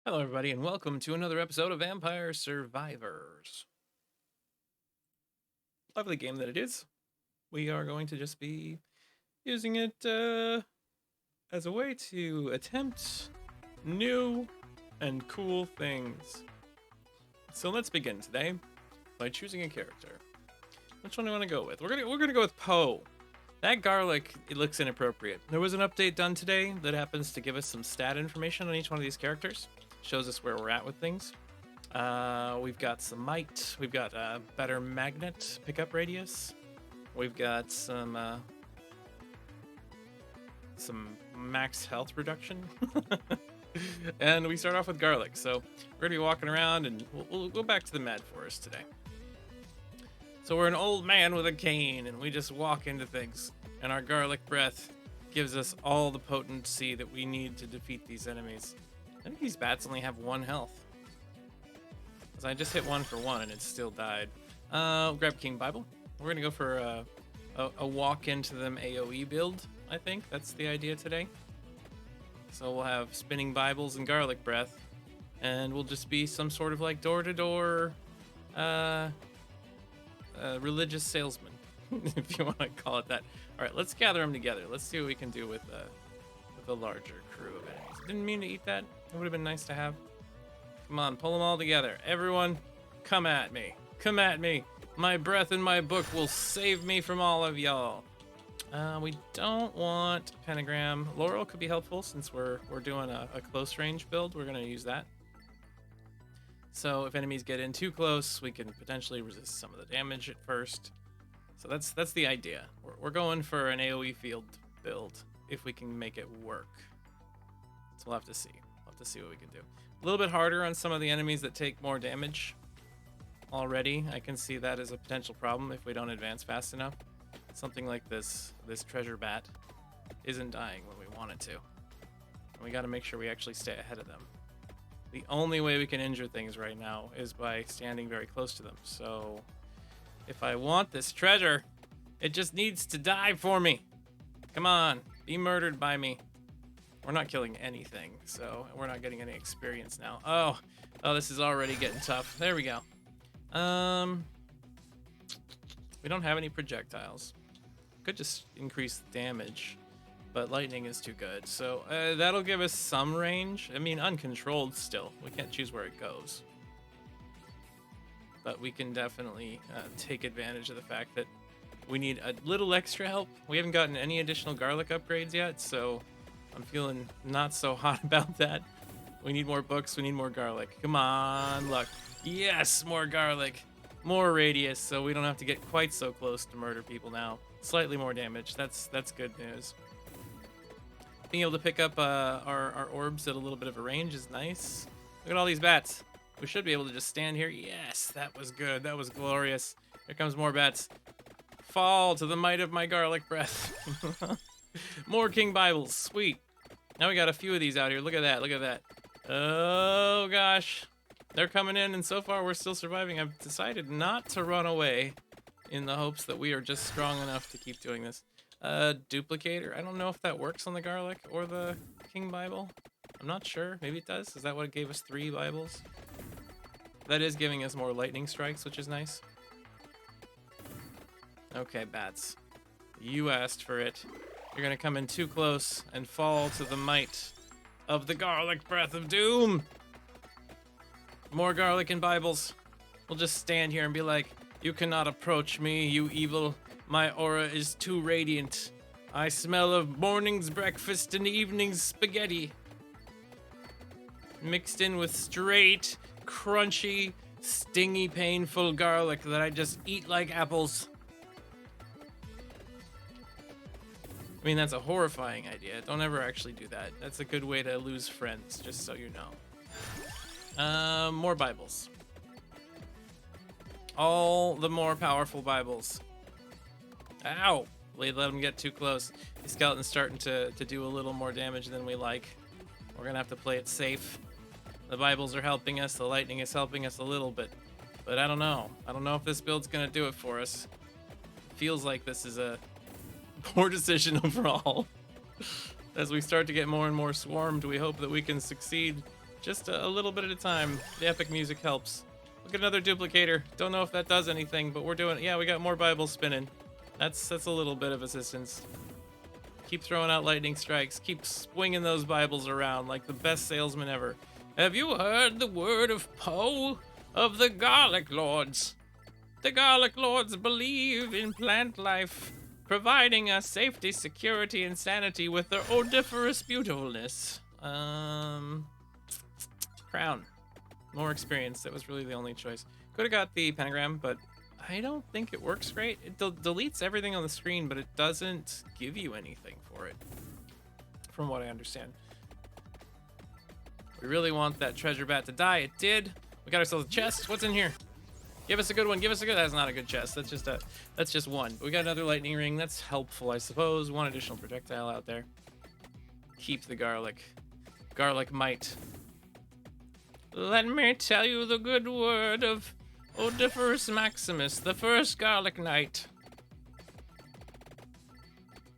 Hello, everybody, and welcome to another episode of Vampire Survivors. Lovely game that it is. We are going to just be using it as a way to attempt new and cool things. So let's begin today by choosing a character. Which one do I want to go with? We're gonna go with Poe. That garlic, it looks inappropriate. There was an update done today that happens to give us some stat information on each one of these characters. Shows us where we're at with things. We've got some might. We've got a better magnet pickup radius. We've got some max health reduction. And we start off with garlic. So we're gonna be walking around, and we'll go back to the Mad Forest today. So we're an old man with a cane, and we just walk into things. And our garlic breath gives us all the potency that we need to defeat these enemies. I think these bats only have 1 health. Because I just hit 1 for 1 and it still died. Grab King Bible. We're going to go for a walk into them AoE build, I think. That's the idea today. So we'll have spinning Bibles and garlic breath. And we'll just be some sort of like door-to-door religious salesman, if you want to call it that. All right, let's gather them together. Let's see what we can do with a larger crew of enemies. Didn't mean to eat that. It would have been nice to have. Come on, pull them all together. Everyone, come at me. Come at me. My breath and my book will save me from all of y'all. We don't want pentagram. Laurel could be helpful since we're doing a close range build. We're going to use that. So if enemies get in too close, we can potentially resist some of the damage at first. So that's the idea. We're going for an AoE field build if we can make it work. So we'll have to see. We'll have to see what we can do. A little bit harder on some of the enemies that take more damage already. I can see that as a potential problem if we don't advance fast enough. Something like this treasure bat isn't dying when we want it to. And we got to make sure we actually stay ahead of them. The only way we can injure things right now is by standing very close to them. So if I want this treasure, it just needs to die for me. Come on, be murdered by me. We're not killing anything, so we're not getting any experience now. Oh, this is already getting tough. There we go. We don't have any projectiles. Could just increase damage, but lightning is too good. So that'll give us some range. I mean, uncontrolled still. We can't choose where it goes. But we can definitely take advantage of the fact that we need a little extra help. We haven't gotten any additional garlic upgrades yet, so I'm feeling not so hot about that. We need more books. We need more garlic. Come on, luck. Yes, more garlic. More radius, so we don't have to get quite so close to murder people now. Slightly more damage. That's good news. Being able to pick up our orbs at a little bit of a range is nice. Look at all these bats. We should be able to just stand here. Yes, that was good. That was glorious. Here comes more bats. Fall to the might of my garlic breath. More King Bibles. Sweet. Now we got a few of these out here. Look at that. Look at that. Oh, gosh. They're coming in, and so far we're still surviving. I've decided not to run away in the hopes that we are just strong enough to keep doing this. Duplicator. I don't know if that works on the garlic or the King Bible. I'm not sure. Maybe it does. Is that what gave us 3 Bibles? That is giving us more lightning strikes, which is nice. Okay, bats. You asked for it. You're gonna come in too close and fall to the might of the garlic breath of doom. More garlic and Bibles. We'll just stand here and be like, you cannot approach me, you evil. My aura is too radiant. I smell of morning's breakfast and evening's spaghetti. Mixed in with straight, crunchy, stingy, painful garlic that I just eat like apples. I mean, that's a horrifying idea. Don't ever actually do that. That's a good way to lose friends, just so you know. More Bibles. All the more powerful Bibles. Ow! We let them get too close. The skeleton's starting to do a little more damage than we like. We're gonna have to play it safe. The Bibles are helping us. The lightning is helping us a little bit. But I don't know. I don't know if this build's gonna do it for us. Feels like this is a poor decision overall. As we start to get more and more swarmed, we hope that we can succeed Just a little bit at a time. The epic music helps. Look at another duplicator. Don't know if that does anything, but we're doing it. Yeah, we got more Bibles spinning. That's a little bit of assistance. Keep throwing out lightning strikes. Keep swinging those Bibles around like the best salesman ever. Have you heard the word of Poe? Of the Garlic Lords. The Garlic Lords believe in plant life, providing us safety, security, and sanity with their odoriferous beautifulness. Crown. More experience. That was really the only choice. Could have got the pentagram, but I don't think it works great. It deletes everything on the screen, but it doesn't give you anything for it, from what I understand. We really want that treasure bat to die. It did. We got ourselves a chest. What's in here? Give us a good one. Give us a good. That's not a good chest. That's just one. We got another lightning ring. That's helpful, I suppose. One additional projectile out there. Keep the garlic. Garlic might. Let me tell you the good word of Odoriferous Maximus, the first garlic knight.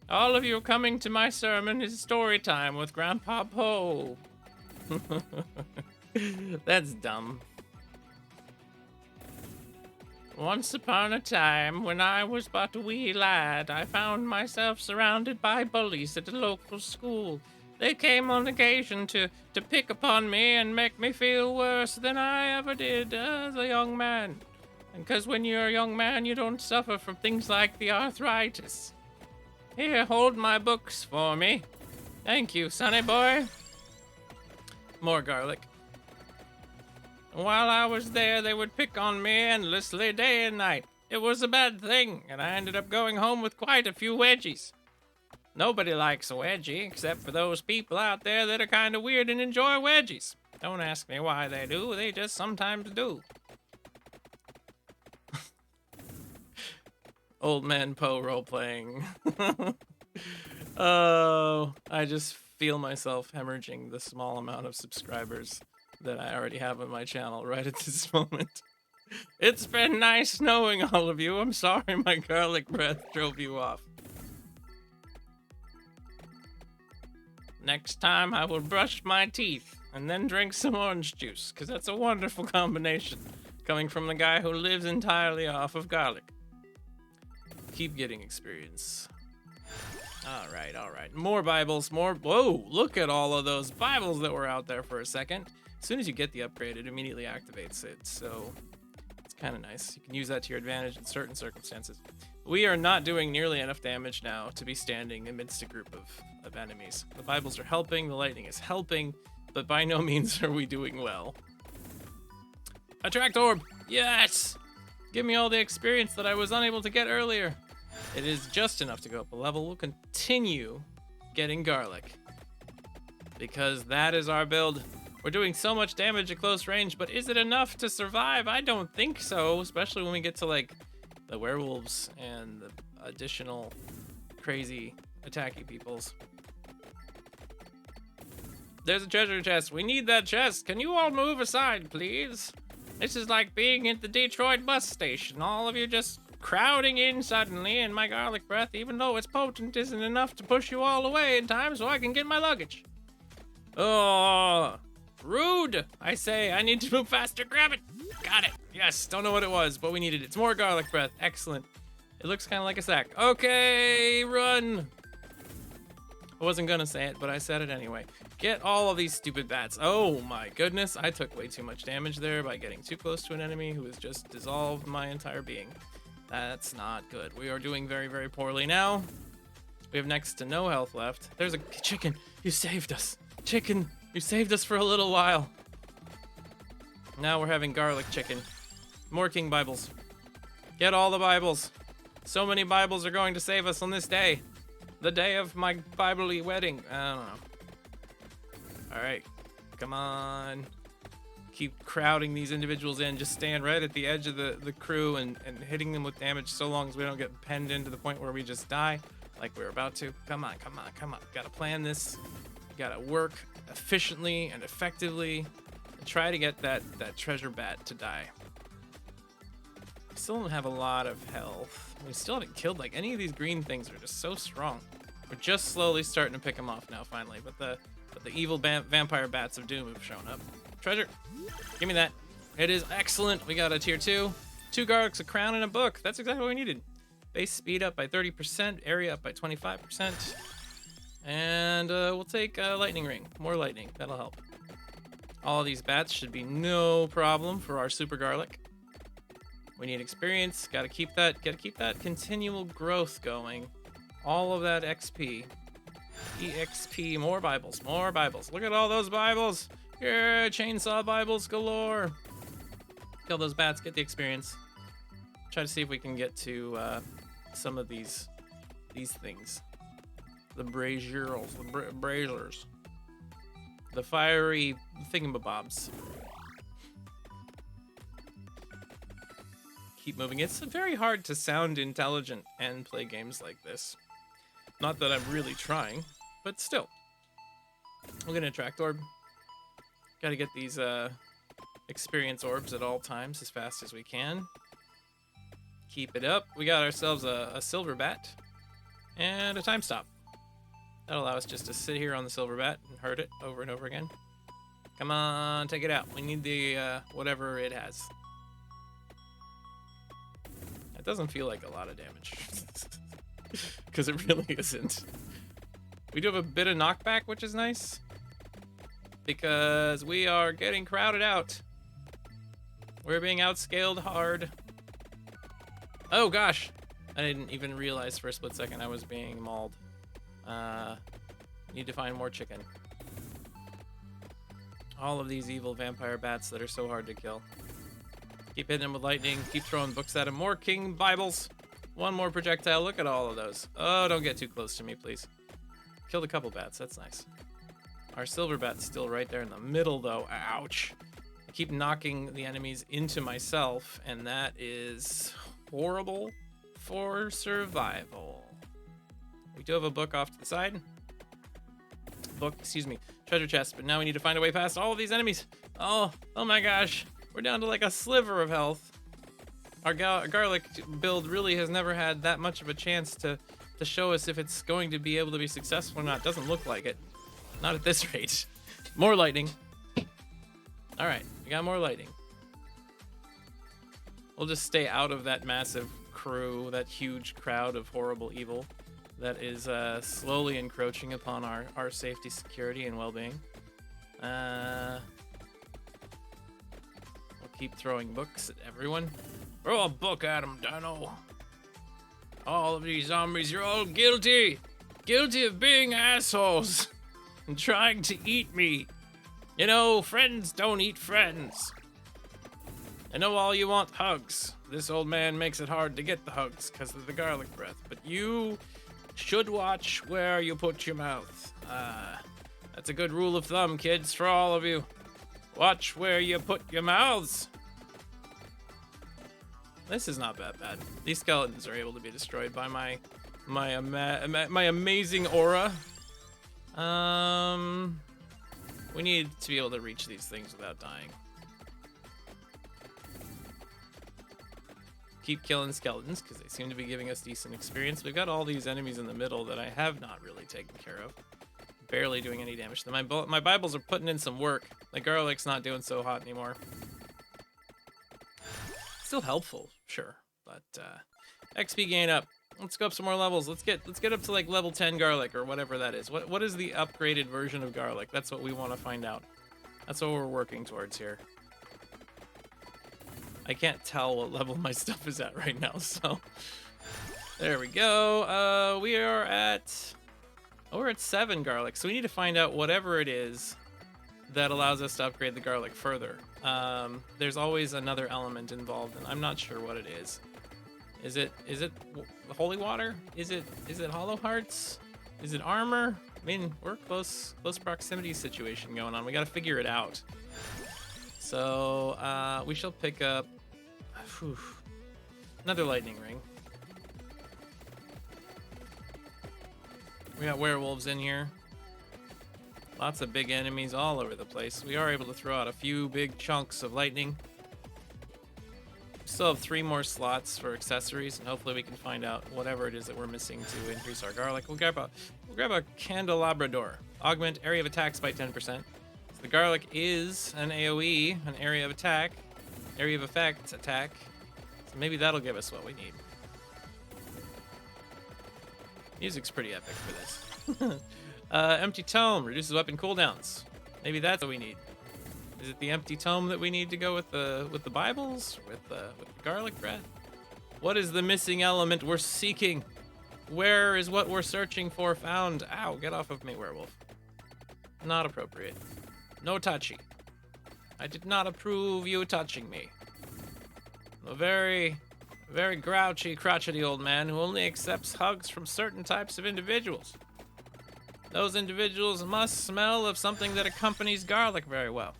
All of you coming to my sermon is story time with Grandpa Poe. That's dumb. Once upon a time, when I was but a wee lad, I found myself surrounded by bullies at a local school. They came on occasion to pick upon me and make me feel worse than I ever did as a young man. And 'cause when you're a young man, you don't suffer from things like the arthritis. Here, hold my books for me. Thank you, sonny boy. More garlic. While I was there, they would pick on me endlessly day and night. It was a bad thing, and I ended up going home with quite a few wedgies. Nobody likes a wedgie, except for those people out there that are kind of weird and enjoy wedgies. Don't ask me why they do, they just sometimes do. Old man Poe role-playing. Oh, I just feel myself hemorrhaging the small amount of subscribers that I already have on my channel right at this moment. It's been nice knowing all of you. I'm sorry my garlic breath drove you off. Next time I will brush my teeth and then drink some orange juice, because that's a wonderful combination coming from the guy who lives entirely off of garlic. Keep getting experience. All right. More Bibles, more. Whoa, look at all of those Bibles that were out there for a second. As soon as you get the upgrade, it immediately activates it, so it's kind of nice. You can use that to your advantage in certain circumstances. We are not doing nearly enough damage now to be standing amidst a group of enemies. The Bibles are helping, the lightning is helping, but by no means are we doing well. Attract orb! Yes! Give me all the experience that I was unable to get earlier. It is just enough to go up a level. We'll continue getting garlic, because that is our build. We're doing so much damage at close range, but is it enough to survive? I don't think so, especially when we get to like the werewolves and the additional crazy attacky peoples. There's a treasure chest. We need that chest. Can you all move aside, please? This is like being at the Detroit bus station. All of you just crowding in suddenly, and my garlic breath, even though it's potent, isn't enough to push you all away in time so I can get my luggage. Oh, rude. I say, I need to move faster. Grab it. Got it. Yes, don't know what it was, but we needed it. It's more garlic breath. Excellent. It looks kind of like a sack. Okay, run. I wasn't gonna say it, but I said it anyway. Get all of these stupid bats. Oh my goodness, I took way too much damage there by getting too close to an enemy who has just dissolved my entire being. That's not good. We are doing very, very poorly now. We have next to no health left. There's a chicken. You saved us. Chicken, you saved us for a little while. Now we're having garlic chicken. More King Bibles. Get all the Bibles. So many Bibles are going to save us on this day. The day of my Bible-y wedding. I don't know. All right, come on. Keep crowding these individuals in. Just stand right at the edge of the crew and hitting them with damage so long as we don't get penned into the point where we just die like we're about to. Come on. Gotta plan this. Gotta work efficiently and effectively and try to get that treasure bat to die. We still don't have a lot of health. We still haven't killed like any of these green things. Are just so strong. We're just slowly starting to pick them off now finally, but the But the evil vampire bats of doom have shown up. Treasure. Give me that. It is excellent. We got a tier 2. 2 garlics, a crown, and a book. That's exactly what we needed. Base speed up by 30%. Area up by 25%. And we'll take a lightning ring. More lightning. That'll help. All of these bats should be no problem for our super garlic. We need experience. Gotta keep that continual growth going. All of that XP. EXP, more Bibles, more Bibles. Look at all those Bibles. Yeah, chainsaw Bibles galore. Kill those bats, get the experience. Try to see if we can get to some of these things. The braziers, the fiery thingamabobs. Keep moving. It's very hard to sound intelligent and play games like this. Not that I'm really trying, but still. We're gonna attract orb. Gotta get these experience orbs at all times as fast as we can. Keep it up. We got ourselves a silver bat and a time stop. That'll allow us just to sit here on the silver bat and hurt it over and over again. Come on, take it out. We need the whatever it has. It doesn't feel like a lot of damage. Because it really isn't. We do have a bit of knockback, which is nice. Because we are getting crowded out. We're being outscaled hard. Oh gosh! I didn't even realize for a split second I was being mauled. Need to find more chicken. All of these evil vampire bats that are so hard to kill. Keep hitting them with lightning. Keep throwing books at them. More King Bibles. One more projectile. Look at all of those. Oh, don't get too close to me, please. Killed a couple bats. That's nice. Our silver bat's still right there in the middle, though. Ouch. I keep knocking the enemies into myself, and that is horrible for survival. We do have a book off to the side. Book, excuse me. Treasure chest, but now we need to find a way past all of these enemies. Oh my gosh. We're down to like a sliver of health. Our garlic build really has never had that much of a chance to show us if it's going to be able to be successful or not. Doesn't look like it. Not at this rate. More lightning. All right, we got more lightning. We'll just stay out of that massive crew, that huge crowd of horrible evil that is slowly encroaching upon our safety, security, and well-being. We'll keep throwing books at everyone. Throw a book at him, Dano. All of these zombies, you're all guilty. Guilty of being assholes and trying to eat me. You know, friends don't eat friends. I know all you want hugs. This old man makes it hard to get the hugs because of the garlic breath, but you should watch where you put your mouth. That's a good rule of thumb, kids, for all of you. Watch where you put your mouths. This is not that bad. These skeletons are able to be destroyed by my amazing aura. We need to be able to reach these things without dying. Keep killing skeletons because they seem to be giving us decent experience. We've got all these enemies in the middle that I have not really taken care of. Barely doing any damage to them. My Bibles are putting in some work. The garlic's not doing so hot anymore. Still helpful, sure, but XP gain up. Let's go up some more levels. Let's get up to like level 10 garlic or whatever that is. What is the upgraded version of garlic? That's what we want to find out. That's what we're working towards here. I can't tell what level my stuff is at right now, so there we go. We're at 7 garlic, so we need to find out whatever it is that allows us to upgrade the garlic further. There's always another element involved, and I'm not sure what it is. Is it holy water? Is it hollow hearts? Is it armor? I mean, we're close proximity situation going on. We got to figure it out. So we shall pick up another lightning ring. We got werewolves in here. Lots of big enemies all over the place. We are able to throw out a few big chunks of lightning. Still have 3 more slots for accessories, and hopefully we can find out whatever it is that we're missing to increase our garlic. We'll grab a candelabra door. Augment area of attacks by 10%. So the garlic is an AoE, an area of attack, area of effect attack. So maybe that'll give us what we need. Music's pretty epic for this. Empty tome reduces weapon cooldowns. Maybe that's what we need. Is it the empty tome that we need to go with the Bibles, with the garlic bread? What is the missing element we're seeking? Where is what we're searching for found? Ow, get off of me, werewolf. Not appropriate. No touchy. I did not approve you touching me. I'm a very, very grouchy, crotchety old man who only accepts hugs from certain types of individuals. Those individuals must smell of something that accompanies garlic very well.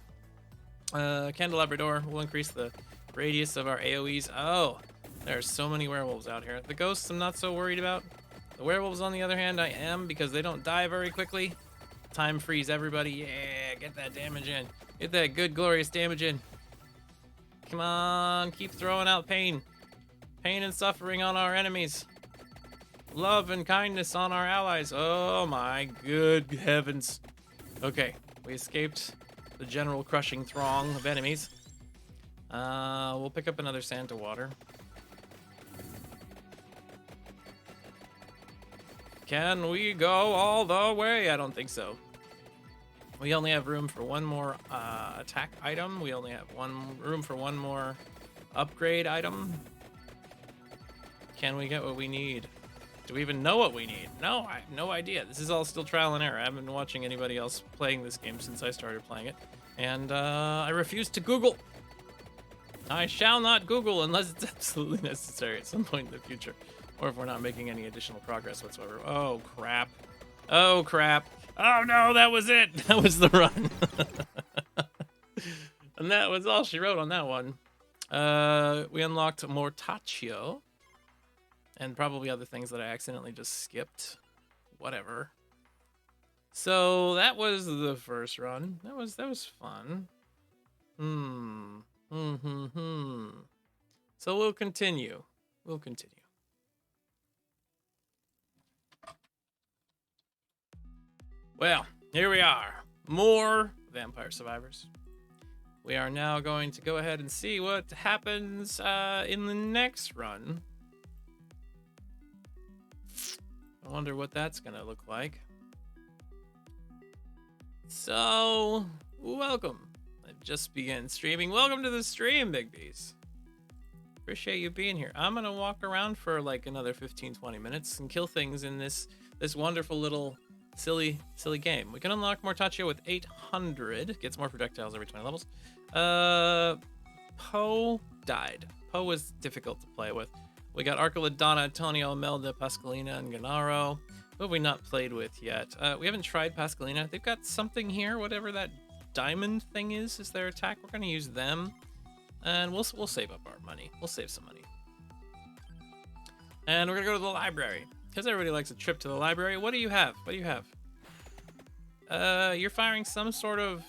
Candelabra door will increase the radius of our AoEs. Oh, there's so many werewolves out here. The ghosts I'm not so worried about. The werewolves, on the other hand, I am, because they don't die very quickly. Time freeze everybody. Yeah, get that damage in. Get that good, glorious damage in. Come on, keep throwing out pain. Pain and suffering on our enemies. Love and kindness on our allies. Oh my good heavens. Okay, we escaped the general crushing throng of enemies. We'll pick up another Santa water. Can we go all the way? I don't think so. We only have room for one more attack item. We only have room for one more upgrade item. Can we get what we need? Do we even know what we need? No, I have no idea. This is all still trial and error. I haven't been watching anybody else playing this game since I started playing it. And I refuse to Google. I shall not Google unless it's absolutely necessary at some point in the future. Or if we're not making any additional progress whatsoever. Oh, crap. Oh, crap. Oh, no, that was it. That was the run. And that was all she wrote on that one. We unlocked Mortaccio. And probably other things that I accidentally just skipped. Whatever. So that was the first run. That was fun. So we'll continue. We'll continue. Well, here we are. More Vampire Survivors. We are now going to go ahead and see what happens in the next run. I wonder what that's gonna look like. So, welcome. I've just begun streaming. Welcome to the stream, Big Bees. Appreciate you being here. I'm gonna walk around for like another 15-20 minutes and kill things in this wonderful little silly game. We can unlock Mortaccio with 800. Gets more projectiles every 20 levels. Poe died. Poe was difficult to play with. We got Arcaladonna, Antonio, Melda, Pascalina, and Gennaro. Who have we not played with yet? We haven't tried Pascalina. They've got something here, whatever that diamond thing is their attack. We're going to use them. And we'll save up our money. We'll save some money. And we're going to go to the library. Because everybody likes a trip to the library. What do you have? What do you have? You're firing some sort of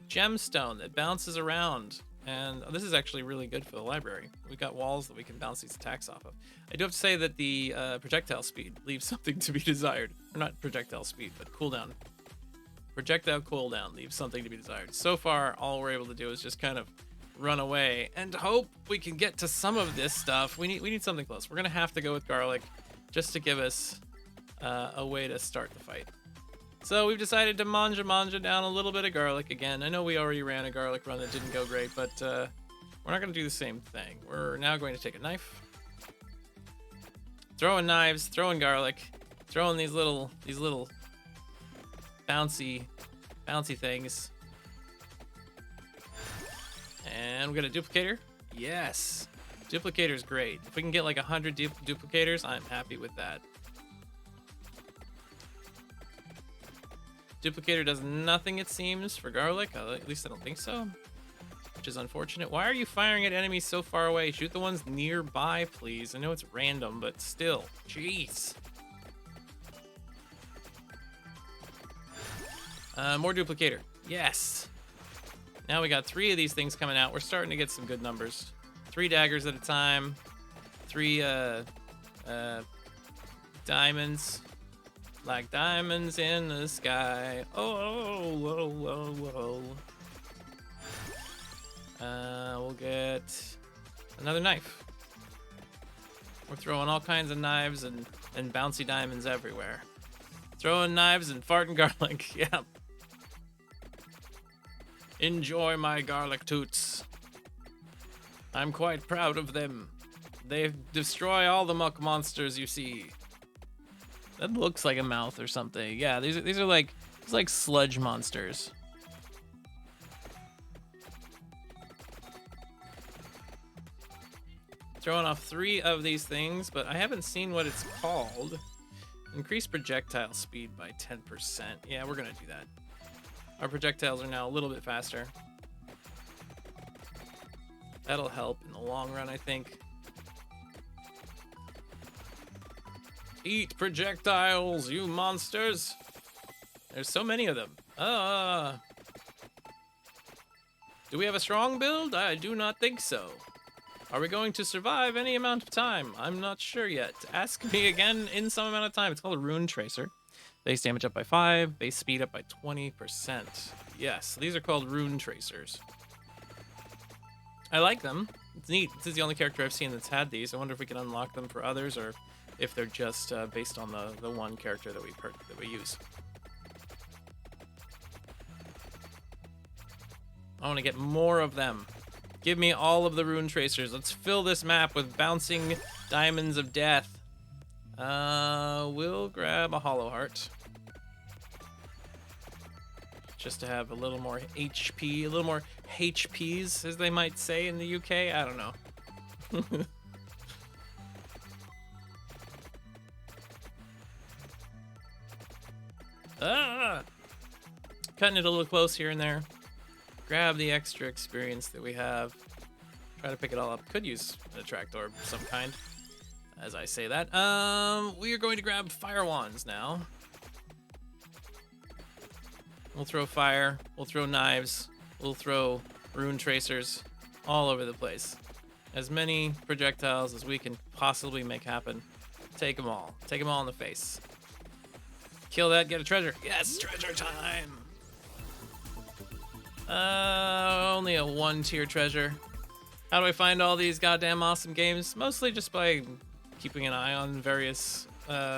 gemstone that bounces around. And this is actually really good for the library. We've got walls that we can bounce these attacks off of. I do have to say that the projectile speed leaves something to be desired. Or not projectile speed, but cooldown. Projectile cooldown leaves something to be desired. So far, all we're able to do is just kind of run away and hope we can get to some of this stuff. We need something close. We're gonna have to go with garlic just to give us a way to start the fight. So we've decided to manja down a little bit of garlic again. I know we already ran a garlic run that didn't go great, but we're not going to do the same thing. We're now going to take a knife, throwing knives, throwing garlic, throwing these little bouncy things. And we got a duplicator. Yes, duplicator's great. If we can get like 100 duplicators, I'm happy with that. Duplicator does nothing, it seems, for garlic. At least I don't think so, which is unfortunate. Why are you firing at enemies so far away? Shoot the ones nearby, please. I know it's random, but still. Jeez. More duplicator. Yes. Now we got 3 of these things coming out. We're starting to get some good numbers. 3 daggers at a time. 3 diamonds. like diamonds in the sky. Oh, whoa, whoa, whoa. We'll get another knife. We're throwing all kinds of knives and bouncy diamonds everywhere. Throwing knives and farting garlic. Yeah. Enjoy my garlic toots. I'm quite proud of them. They destroy all the muck monsters you see. That looks like a mouth or something. Yeah, these are like sludge monsters. Throwing off 3 of these things, but I haven't seen what it's called. Increase projectile speed by 10%. Yeah, we're gonna do that. Our projectiles are now a little bit faster. That'll help in the long run, I think. Eat projectiles, you monsters! There's so many of them. Do we have a strong build? I do not think so. Are we going to survive any amount of time? I'm not sure yet. Ask me again in some amount of time. It's called a rune tracer. Base damage up by 5, base speed up by 20%. Yes, these are called rune tracers. I like them. It's neat. This is the only character I've seen that's had these. I wonder if we can unlock them for others, or if they're just based on the one character that we use. I want to get more of them. Give me all of the rune tracers. Let's fill this map with bouncing diamonds of death. We'll grab a hollow heart. Just to have a little more HP, a little more HPs, as they might say in the UK. I don't know. Cutting it a little close here and there. Grab the extra experience that we have. Try to pick it all up. Could use an attract orb of some kind. As I say that. We are going to grab fire wands now. We'll throw fire. We'll throw knives. We'll throw rune tracers all over the place. As many projectiles as we can possibly make happen. Take them all. Take them all in the face. Kill that, get a treasure. Yes, treasure time! Only a 1-tier treasure. How do I find all these goddamn awesome games? Mostly just by keeping an eye on various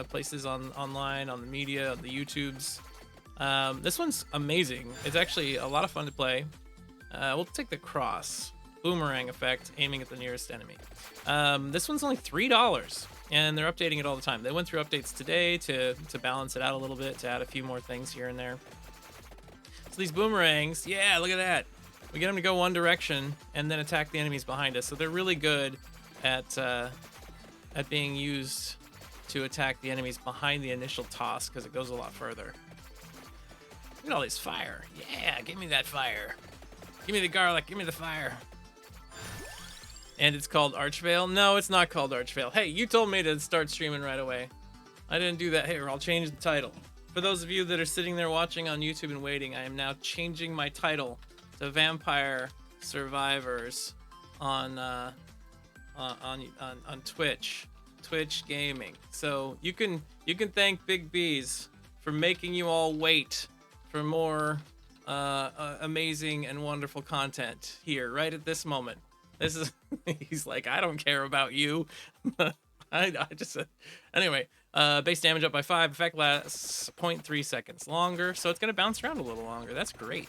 places online, on the media, on the YouTubes. This one's amazing. It's actually a lot of fun to play. We'll take the cross. Boomerang effect, aiming at the nearest enemy. This one's only $3, and they're updating it all the time. They went through updates today to balance it out a little bit, to add a few more things here and there. So these boomerangs, yeah, look at that. We get them to go one direction and then attack the enemies behind us. So they're really good at being used to attack the enemies behind the initial toss, because it goes a lot further. Look at all this fire. Yeah, give me that fire. Give me the garlic. Give me the fire. And it's called Archvale? No, it's not called Archvale. Hey, you told me to start streaming right away. I didn't do that. Here, I'll change the title. For those of you that are sitting there watching on YouTube and waiting, I am now changing my title to Vampire Survivors on Twitch. Twitch Gaming. So you can thank Big B's for making you all wait for more amazing and wonderful content here right at this moment. This is he's like, I don't care about you. I just anyway, base damage up by 5, effect lasts 0.3 seconds longer, so it's gonna bounce around a little longer. That's great.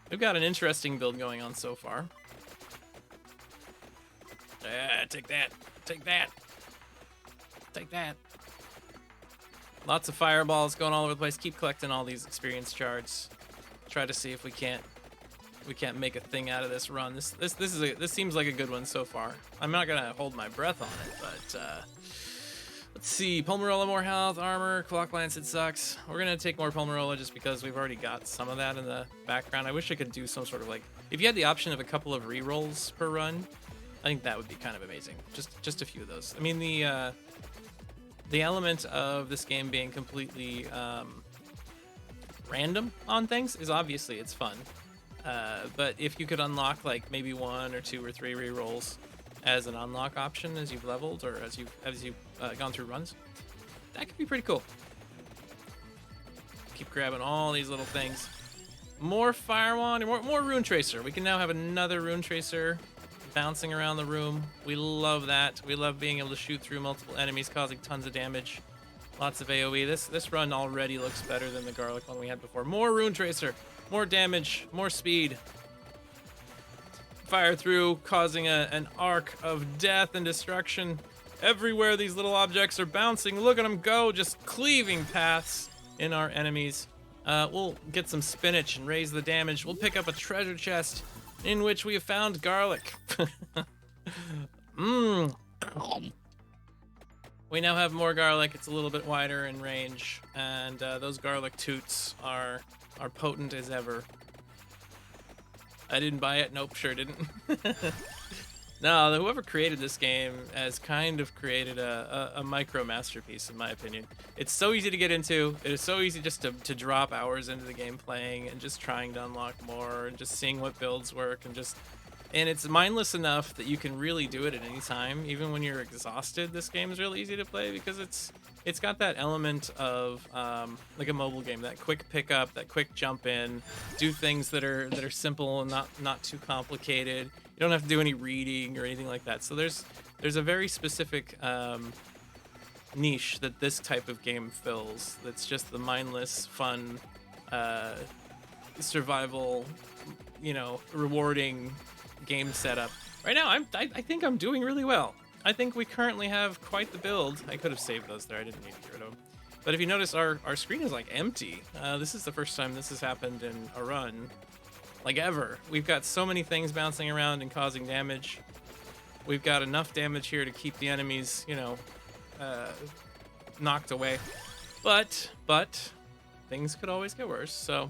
We've got an interesting build going on so far. Take that. Take that. Take that. Lots of fireballs going all over the place. Keep collecting all these experience shards. Try to see if we can't make a thing out of this run. This seems like a good one so far. I'm not gonna hold my breath on it, but let's see. Pulmarola, more health, armor, clock lance, it sucks. We're gonna take more Pulmarola just because we've already got some of that in the background. I wish I could do some sort of like, if you had the option of a couple of rerolls per run, I think that would be kind of amazing. Just a few of those. I mean, the element of this game being completely random on things is obviously it's fun. But if you could unlock like maybe 1 or 2 or 3 rerolls as an unlock option as you've leveled or as you've gone through runs, that could be pretty cool. Keep grabbing all these little things. More Fire Wand and more Rune Tracer. We can now have another Rune Tracer bouncing around the room. We love that. We love being able to shoot through multiple enemies, causing tons of damage. Lots of AoE. This run already looks better than the garlic one we had before. More Rune Tracer, more damage, more speed. Fire through, causing an arc of death and destruction. Everywhere these little objects are bouncing, look at them go, just cleaving paths in our enemies. We'll get some spinach and raise the damage. We'll pick up a treasure chest in which we have found garlic. We now have more garlic. It's a little bit wider in range, and those garlic toots are potent as ever. I didn't buy it. Nope, sure didn't. No, whoever created this game has kind of created a micro masterpiece, in my opinion. It's so easy to get into. It is so easy just to drop hours into the game playing and just trying to unlock more and just seeing what builds work and it's mindless enough that you can really do it at any time. Even when you're exhausted, this game is really easy to play because it's got that element of like a mobile game, that quick pickup, that quick jump in, do things that are simple and not too complicated. You don't have to do any reading or anything like that. So there's a very specific niche that this type of game fills. That's just the mindless, fun, survival, rewarding game setup. Right now, I think I'm doing really well. I think we currently have quite the build. I could have saved those there. I didn't need to get rid of them. But if you notice, our screen is like empty. This is the first time this has happened in a run. Like ever. We've got so many things bouncing around and causing damage. We've got enough damage here to keep the enemies, knocked away. But things could always get worse. So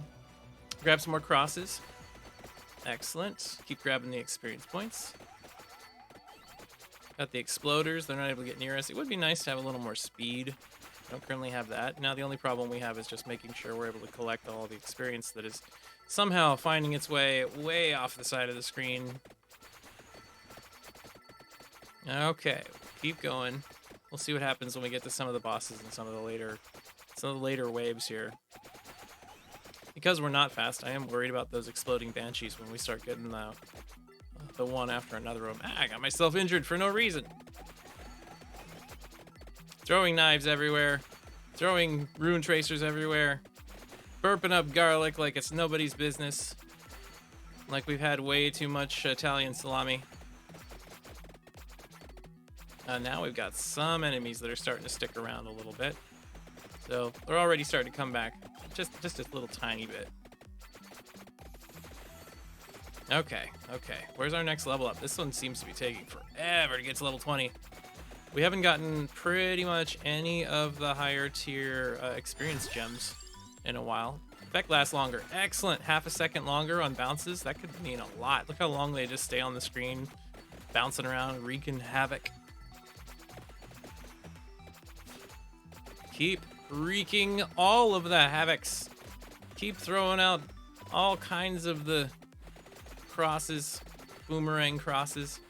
grab some more crosses. Excellent. Keep grabbing the experience points. Got the exploders. They're not able to get near us. It would be nice to have a little more speed. Don't currently have that. Now the only problem we have is just making sure we're able to collect all the experience that is somehow finding its way off the side of the screen. Okay, keep going. We'll see what happens when we get to some of the bosses and some of the later waves here. Because we're not fast, I am worried about those exploding banshees when we start getting the one after another of them. I got myself injured for no reason. Throwing knives everywhere. Throwing rune tracers everywhere. Burping up garlic like it's nobody's business. Like we've had way too much Italian salami. Now we've got some enemies that are starting to stick around a little bit. So they're already starting to come back. Just a little tiny bit. Okay. Where's our next level up? This one seems to be taking forever to get to level 20. We haven't gotten pretty much any of the higher tier experience gems in a while. Effect lasts longer. Excellent. Half a second longer on bounces. That could mean a lot. Look how long they just stay on the screen, bouncing around, wreaking havoc. Keep wreaking all of the havocs. Keep throwing out all kinds of the crosses, boomerang crosses.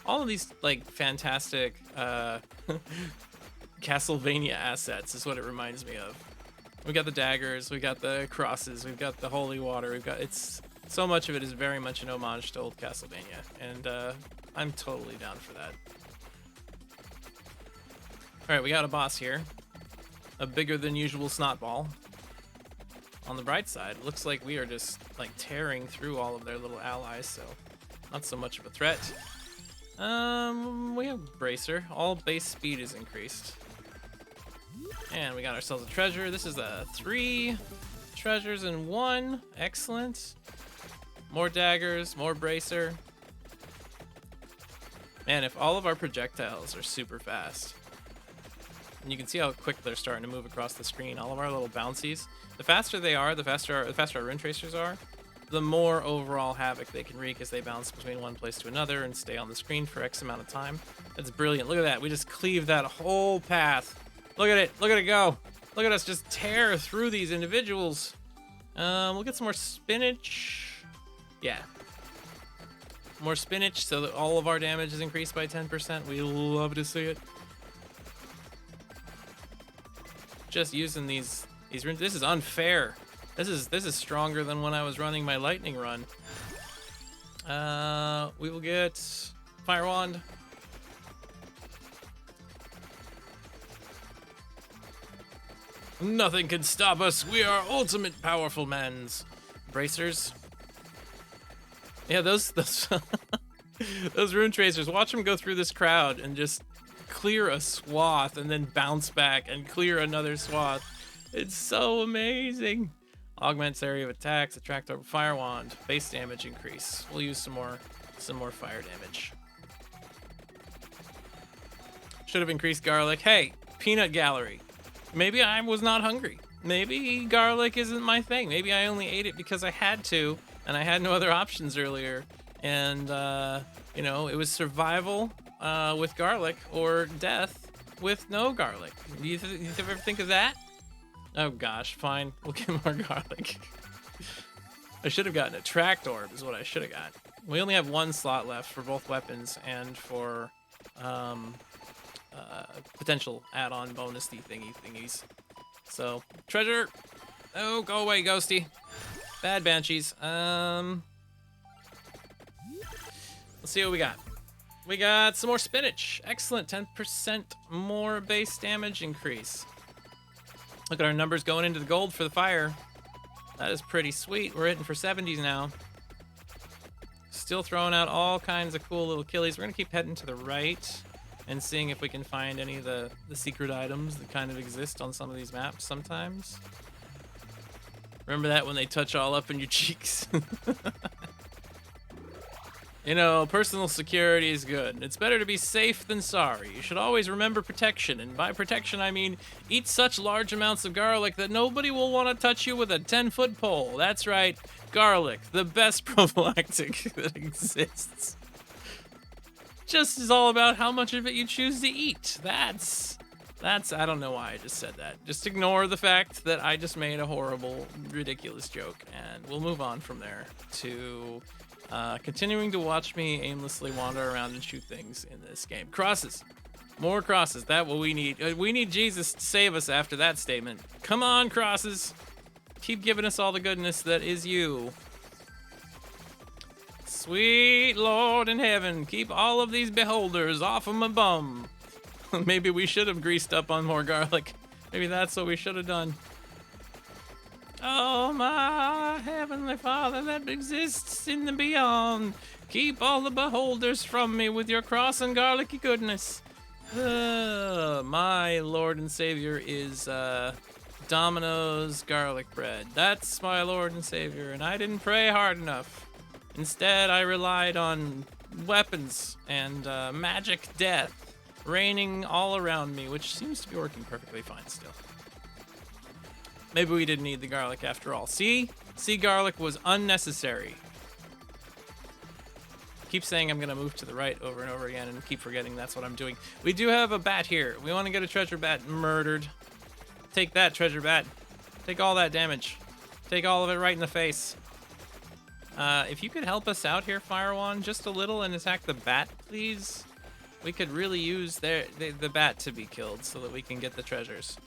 All of these like fantastic Castlevania assets is what it reminds me of. We got the daggers, we got the crosses, we've got the holy water, it's so much of it is very much an homage to old Castlevania, and I'm totally down for that. All right, we got a boss here, a bigger than usual snotball. On the bright side, it looks like we are just like tearing through all of their little allies, so not so much of a threat. We have Bracer. All base speed is increased. And we got ourselves a treasure. This is 3 treasures in 1. Excellent. More daggers, more Bracer. Man, if all of our projectiles are super fast, and you can see how quick they're starting to move across the screen, all of our little bouncies, the faster they are, the faster our rune tracers are, the more overall havoc they can wreak as they bounce between one place to another and stay on the screen for X amount of time. That's brilliant. Look at that. We just cleave that whole path. Look at it. Look at it go. Look at us just tear through these individuals. We'll get some more spinach. Yeah. More spinach so that all of our damage is increased by 10%. We love to see it. just using these runes. This is unfair. This is stronger than when I was running my lightning run. We will get fire wand. Nothing can stop us. We are ultimate powerful mans. Bracers. Yeah, those those rune tracers. Watch them go through this crowd and just clear a swath and then bounce back and clear another swath. It's so amazing. Augments area of attacks. Attract over fire wand. Base damage increase. We'll use some more fire damage. Should have increased garlic. Hey, peanut gallery. Maybe I was not hungry. Maybe garlic isn't my thing. Maybe I only ate it because I had to, and I had no other options earlier. And, you know, it was survival with garlic or death with no garlic. You ever think of that? Oh gosh, fine. We'll get more garlic. I should have gotten a tract orb is what I should have got. We only have one slot left for both weapons and for potential add-on bonus thingies. So, treasure. Oh, go away, ghosty. Bad banshees. Let's see what we got. We got some more spinach. Excellent. 10% more base damage increase. Look at our numbers going into the gold for the fire. That is pretty sweet. We're hitting for 70s now. Still throwing out all kinds of cool little killies. We're gonna keep heading to the right and seeing if we can find any of the secret items that kind of exist on some of these maps sometimes. Remember that when they touch all up in your cheeks? You know, personal security is good. It's better to be safe than sorry. You should always remember protection. And by protection, I mean eat such large amounts of garlic that nobody will want to touch you with a 10-foot pole. That's right, garlic, the best prophylactic that exists. Just is all about how much of it you choose to eat. That's, I don't know why I just said that. Just ignore the fact that I just made a horrible, ridiculous joke. And we'll move on from there to... continuing to watch me aimlessly wander around and shoot things in this game. Crosses. More crosses. That's what we need. We need Jesus to save us after that statement. Come on, crosses. Keep giving us all the goodness that is you. Sweet Lord in heaven, keep all of these beholders off of my bum. Maybe we should have greased up on more garlic. Maybe that's what we should have done. Oh, my heavenly Father that exists in the beyond, keep all the beholders from me with your cross and garlicky goodness. My Lord and Savior is Domino's garlic bread. That's my Lord and Savior, and I didn't pray hard enough. Instead, I relied on weapons and magic death raining all around me, which seems to be working perfectly fine still. Maybe we didn't need the garlic after all. See, garlic was unnecessary. Keep saying I'm gonna move to the right over and over again and keep forgetting that's what I'm doing. We do have a bat here. We want to get a treasure bat murdered. Take that, treasure bat. Take all that damage. Take all of it right in the face. If you could help us out here, Fire Wand, just a little and attack the bat, please. We could really use the bat to be killed so that we can get the treasures.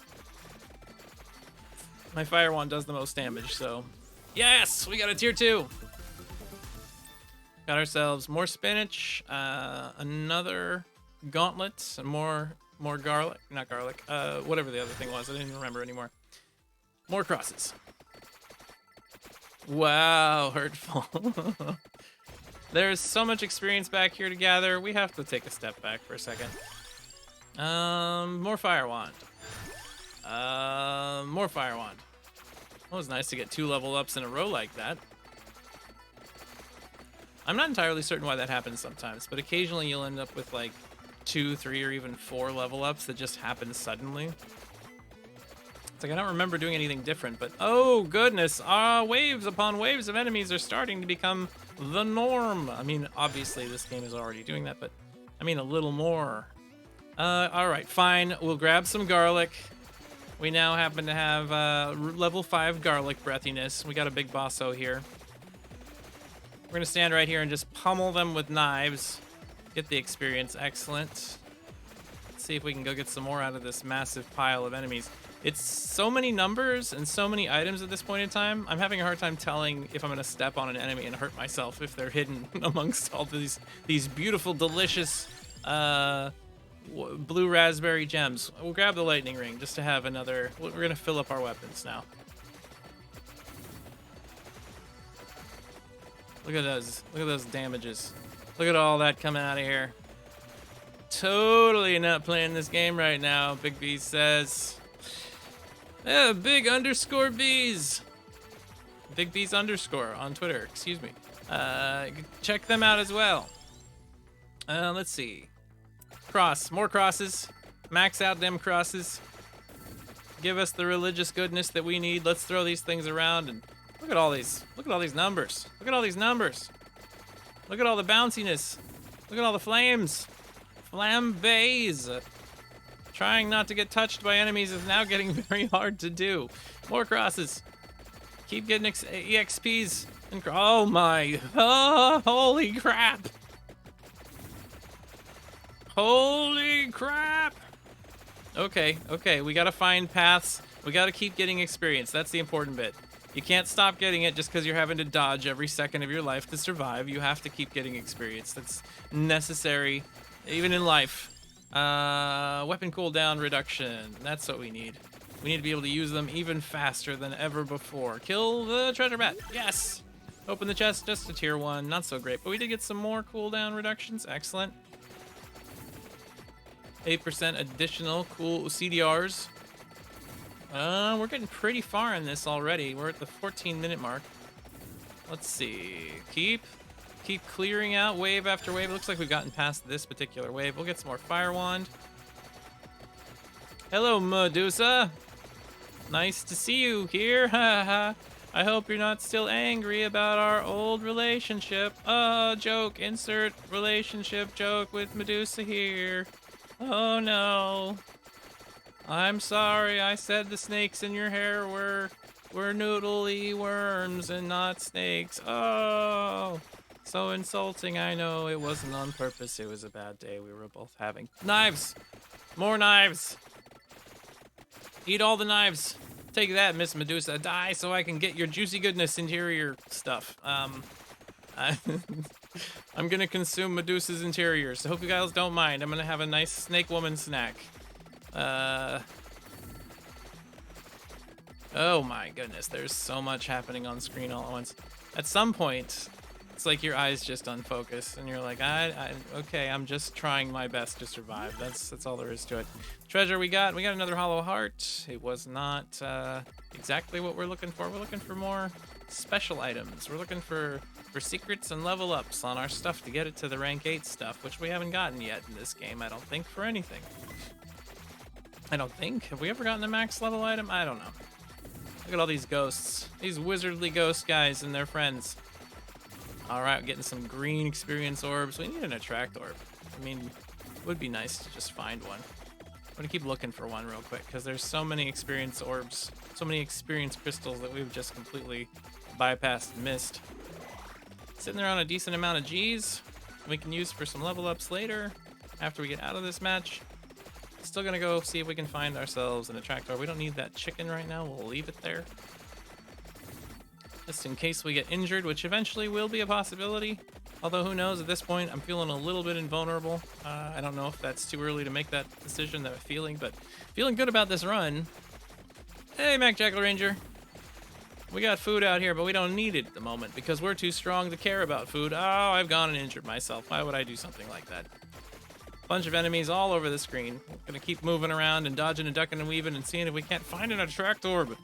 My Fire Wand does the most damage, so... Yes! We got a tier 2! Got ourselves more spinach, another gauntlet, and more garlic. Not garlic, whatever the other thing was. I didn't even remember anymore. More crosses. Wow, hurtful. There's so much experience back here to gather. We have to take a step back for a second. More Fire Wand. More Fire Wand. It was nice to get 2 level ups in a row like that. I'm not entirely certain why that happens sometimes, but occasionally you'll end up with like 2, 3, or even 4 level ups that just happen suddenly. It's like I don't remember doing anything different, but oh goodness, waves upon waves of enemies are starting to become the norm. I mean, obviously this game is already doing that, but I mean a little more. All right, fine. We'll grab some garlic. We now happen to have level 5 garlic breathiness. We got a big bosso here. We're gonna stand right here and just pummel them with knives. Get the experience, excellent. Let's see if we can go get some more out of this massive pile of enemies. It's so many numbers and so many items at this point in time. I'm having a hard time telling if I'm gonna step on an enemy and hurt myself if they're hidden amongst all these beautiful, delicious blue raspberry gems. We'll grab the lightning ring just to have another. We're gonna fill up our weapons now. Look at those. Look at those damages. Look at all that coming out of here. Totally not playing this game right now, Big B says. Yeah, big underscore bees. Big bees underscore on Twitter, excuse me. Check them out as well. Let's see. More crosses. Max out them crosses. Give us the religious goodness that we need. Let's throw these things around and look at all these numbers. Look at all these numbers. Look at all the bounciness. Look at all the flames. Flambés. Trying not to get touched by enemies is now getting very hard to do. More crosses. Keep getting EXPs. Oh my. Oh, holy crap. Holy crap. Okay, we gotta find paths. We gotta keep getting experience. That's the important bit. You can't stop getting it just because you're having to dodge every second of your life to survive. You have to keep getting experience. That's necessary, even in life. Weapon cooldown reduction. That's what we need. We need to be able to use them even faster than ever before. Kill the treasure bat. Yes! Open the chest, just a tier 1. Not so great, but we did get some more cooldown reductions. Excellent. 8% additional cool CDRs. We're getting pretty far in this already. We're at the 14-minute mark. Let's see. Keep clearing out wave after wave. It looks like we've gotten past this particular wave. We'll get some more fire wand. Hello, Medusa. Nice to see you here. I hope you're not still angry about our old relationship. Joke. Insert relationship joke with Medusa here. Oh no. I'm sorry. I said the snakes in your hair were noodly worms and not snakes. Oh. So insulting, I know. It wasn't on purpose. It was a bad day we were both having. Knives! More knives! Eat all the knives. Take that, Miss Medusa. Die so I can get your juicy goodness interior stuff. I'm gonna consume Medusa's interior, so hope you guys don't mind. I'm gonna have a nice snake woman snack. Oh my goodness, there's so much happening on screen all at once. At some point, it's like your eyes just unfocus, and you're like, okay, I'm just trying my best to survive. That's all there is to it. Treasure we got another hollow heart. It was not exactly what we're looking for. We're looking for more special items. We're looking for secrets and level ups on our stuff to get it to the rank 8 stuff, which we haven't gotten yet in this game, I don't think, for anything. I don't think. Have we ever gotten a max level item? I don't know. Look at all these ghosts. These wizardly ghost guys and their friends. Alright, getting some green experience orbs. We need an attract orb. I mean, it would be nice to just find one. I'm gonna keep looking for one real quick, because there's so many experience orbs, so many experience crystals that we've just completely bypassed and missed. Sitting there on a decent amount of G's. We can use for some level ups later, after we get out of this match. Still gonna go see if we can find ourselves an attract orb. We don't need that chicken right now, we'll leave it there. Just in case we get injured, which eventually will be a possibility. Although who knows, at this point I'm feeling a little bit invulnerable. I don't know if that's too early to make that decision, that feeling, but feeling good about this run. Hey, Mac Jackal Ranger. We got food out here, but we don't need it at the moment because we're too strong to care about food. Oh, I've gone and injured myself. Why would I do something like that? Bunch of enemies all over the screen. Gonna keep moving around and dodging and ducking and weaving and seeing if we can't find an attract orb.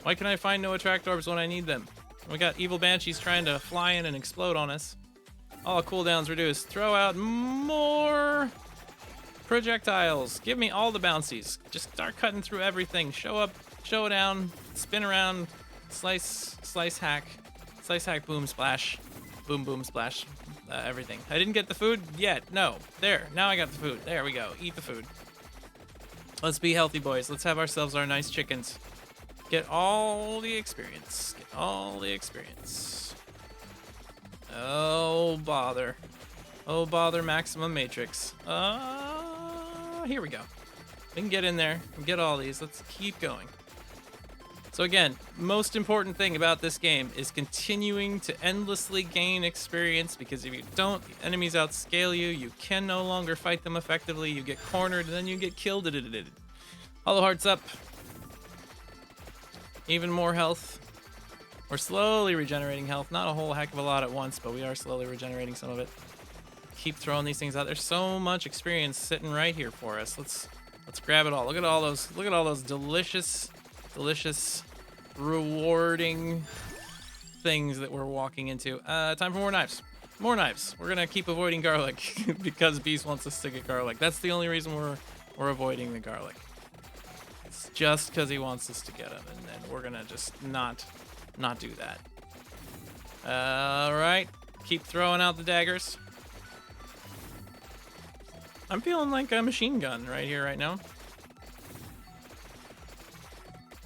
Why can I find no attract orbs when I need them? We got evil banshees trying to fly in and explode on us. All cooldowns reduced. Throw out more projectiles. Give me all the bouncies. Just start cutting through everything. Show up, show down, spin around, slice, hack, boom, splash, boom, splash, everything. I didn't get the food yet. No. There. Now I got the food. There we go. Eat the food. Let's be healthy, boys. Let's have ourselves our nice chickens. Get all the experience. Get all the experience. Oh, bother. Oh, bother, maximum matrix. Here we go. We can get in there and get all these. Let's keep going. So again, most important thing about this game is continuing to endlessly gain experience, because if you don't, the enemies outscale you. You can no longer fight them effectively. You get cornered and then you get killed. Hollow hearts up. Even more health. We're slowly regenerating health. Not a whole heck of a lot at once, but we are slowly regenerating some of it. Keep throwing these things out. There's so much experience sitting right here for us. Let's grab it all. Look at all those delicious, rewarding things that we're walking into. Time for more knives. More knives. We're gonna keep avoiding garlic because Beast wants us to get garlic. That's the only reason we're avoiding the garlic. It's just because he wants us to get him, and then we're gonna just not do that. All right, keep throwing out the daggers. I'm feeling like a machine gun right here, right now.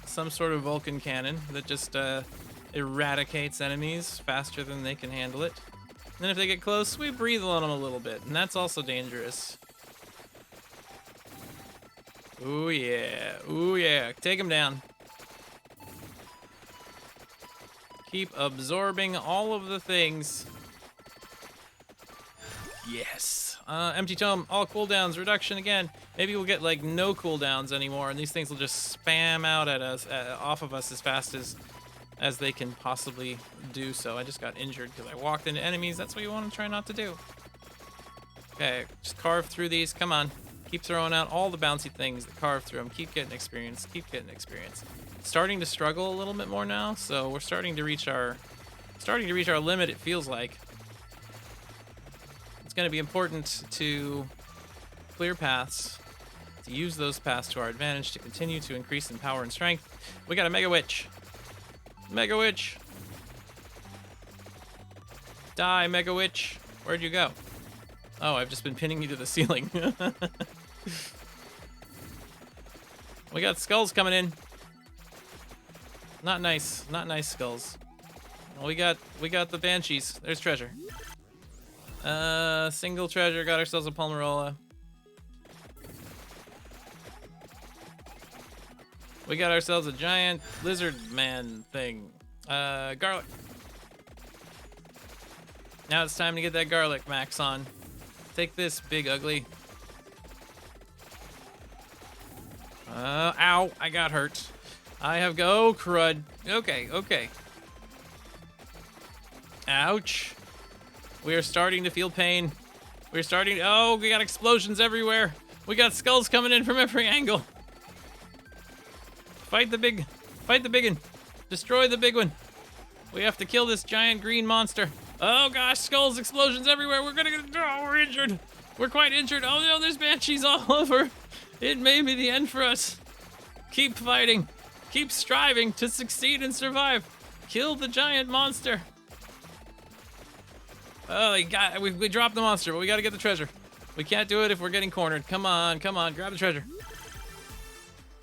Some sort of Vulcan cannon that just eradicates enemies faster than they can handle it. And then if they get close, we breathe on them a little bit, and that's also dangerous. Ooh yeah, ooh yeah, take them down. Keep absorbing all of the things. Yes. Empty tome, all cooldowns, reduction again. Maybe we'll get like no cooldowns anymore, and these things will just spam out at us, off of us as fast as they can possibly do so. I just got injured because I walked into enemies. That's what you want to try not to do. Okay, just carve through these. Come on. Keep throwing out all the bouncy things that carve through them. Keep getting experience. Keep getting experience. Starting to struggle a little bit more now, so we're starting to reach our limit, it feels like. It's going to be important to clear paths, to use those paths to our advantage, to continue to increase in power and strength. We got a Mega Witch. Mega Witch. Die, Mega Witch. Where'd you go? Oh, I've just been pinning you to the ceiling. We got skulls coming in. Not nice. Not nice skulls. Well, we got the banshees. There's treasure. Single treasure. Got ourselves a Palmarola. We got ourselves a giant lizard man thing. Garlic. Now it's time to get that garlic max on. Take this, big ugly. Ow, I got hurt. I have go crud. Okay, okay. Ouch. We are starting to feel pain. We're starting, oh, we got explosions everywhere. We got skulls coming in from every angle. Fight the big one. Destroy the big one. We have to kill this giant green monster. Oh gosh, skulls, explosions everywhere. We're gonna get, oh, we're injured. We're quite injured. Oh no, there's banshees all over. It may be the end for us. Keep fighting. Keep striving to succeed and survive. Kill the giant monster. Oh, we dropped the monster, but we gotta get the treasure. We can't do it if we're getting cornered. Come on, grab the treasure.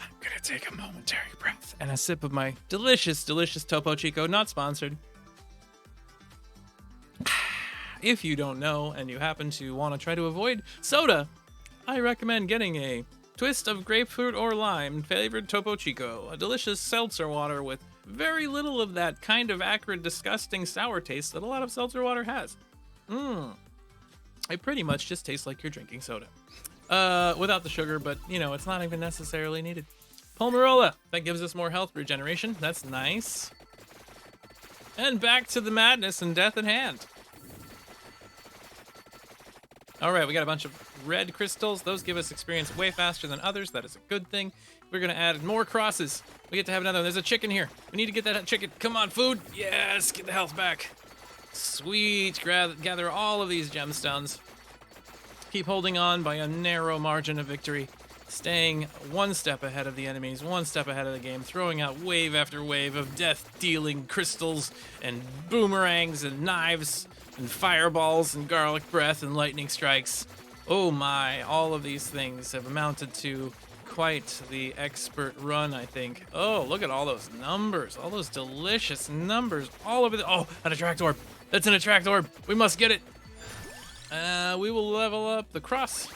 I'm gonna take a momentary breath and a sip of my delicious, delicious Topo Chico, not sponsored. If you don't know and you happen to want to try to avoid soda, I recommend getting a twist of grapefruit or lime flavored Topo Chico, a delicious seltzer water with very little of that kind of acrid, disgusting sour taste that a lot of seltzer water has. It pretty much just tastes like you're drinking soda. Without the sugar, but you know, it's not even necessarily needed. Palmarola, that gives us more health regeneration. That's nice. And back to the madness and death at hand. All right, we got a bunch of red crystals. Those give us experience way faster than others. That is a good thing. We're gonna add more crosses. We get to have another one. There's a chicken here. We need to get that chicken. Come on, food. Yes, get the health back. Sweet, gather all of these gemstones. Keep holding on by a narrow margin of victory. Staying one step ahead of the enemies, one step ahead of the game, throwing out wave after wave of death-dealing crystals and boomerangs and knives and fireballs and garlic breath and lightning strikes. Oh my, all of these things have amounted to quite the expert run, I think. Oh, look at all those numbers, all those delicious numbers, all of it. Oh, an attract orb. That's an attract orb. We must get it. We will level up the cross.